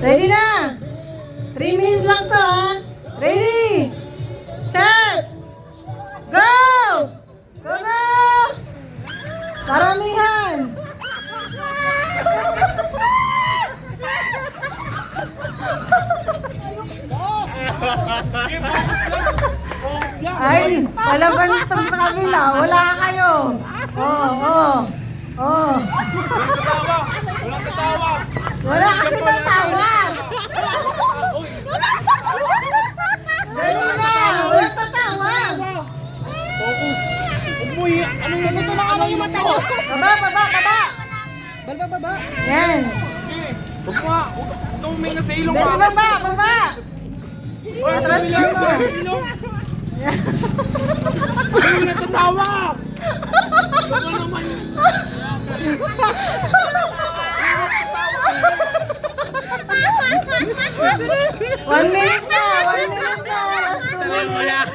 Ready na? 3 minutes lang to, ha? Ready? Set! Go! Go na! Paramihan! Ay, palaban itong sa kabila. Wala kayo. Oh. Walang katawa. Wala kasi tatawa. Dali na. Walang tatawa. Focus. Umuwi. Ano yung yung mata mo? Baba. Yan. Huwag mo nga. Huwag ka huminga sa ilong Dali, baba. Atras mo. Hindi na tatawa. Ano naman yun? One minute na. Last 2 minutes.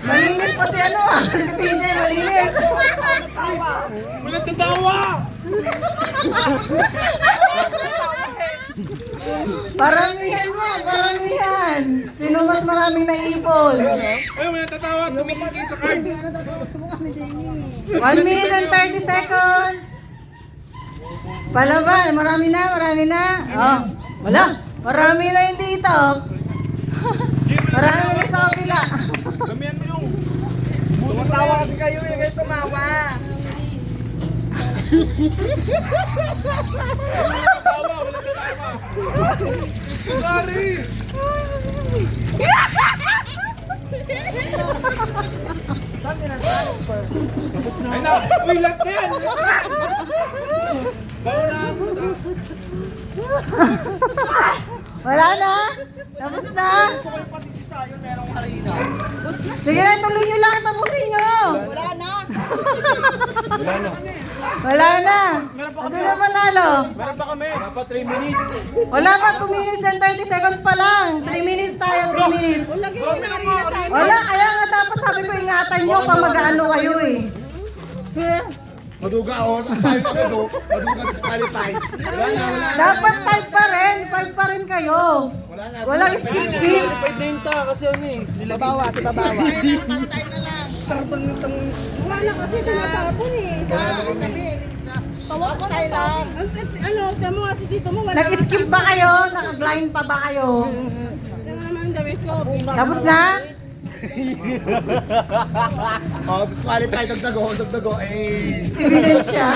Malinis pa si ano. Si PJ, malinis. Walang tatawa. Paramihan. Sino mas maraming naipon? Ay, walang tatawa. Tumingin kayo sa card. 1 minute and 30 seconds. Palaban, marami na. Oh, wala. Marami na yung dito. Marami na sa kabila. Gamihan mo yung. Tumatawa kasi kayo eh, kayo tumawa. Walang tatawa. Sorry. Ay na. Uy, last na yan. Bawa na ako. Wala na? Tapos na? Pati si Sayo merong harina. Sige na, tuloy nyo lang. Tapusin nyo. Wala na. Wala na. Kasi na manalo. Meron pa kami. Dapat 3 minutes. Wala pa, 2 minutes and 30 seconds pa lang. 3 minutes tayo, 3 minutes. Lagay yung harina sa Wala, kaya nga dapat sabi ko ingatan nyo pa mag-ano kayo eh. Maduga ako. Sabi ko, maduga disqualified. Dapat 5 pa rin kayo. Walang skip. Pwede din ta kasi ano eh. babawa, si babawa. Pantay na lang. Wala kasi tumatapon eh. Pantay lang. Ano, tama nga si Tito mo, wala. Nag-skip ba kayo? Naka-blind pa ba kayo? Ano naman damit ko? Tapos na? Oh, disqualified. Dagdago. Eh. Evidence siya.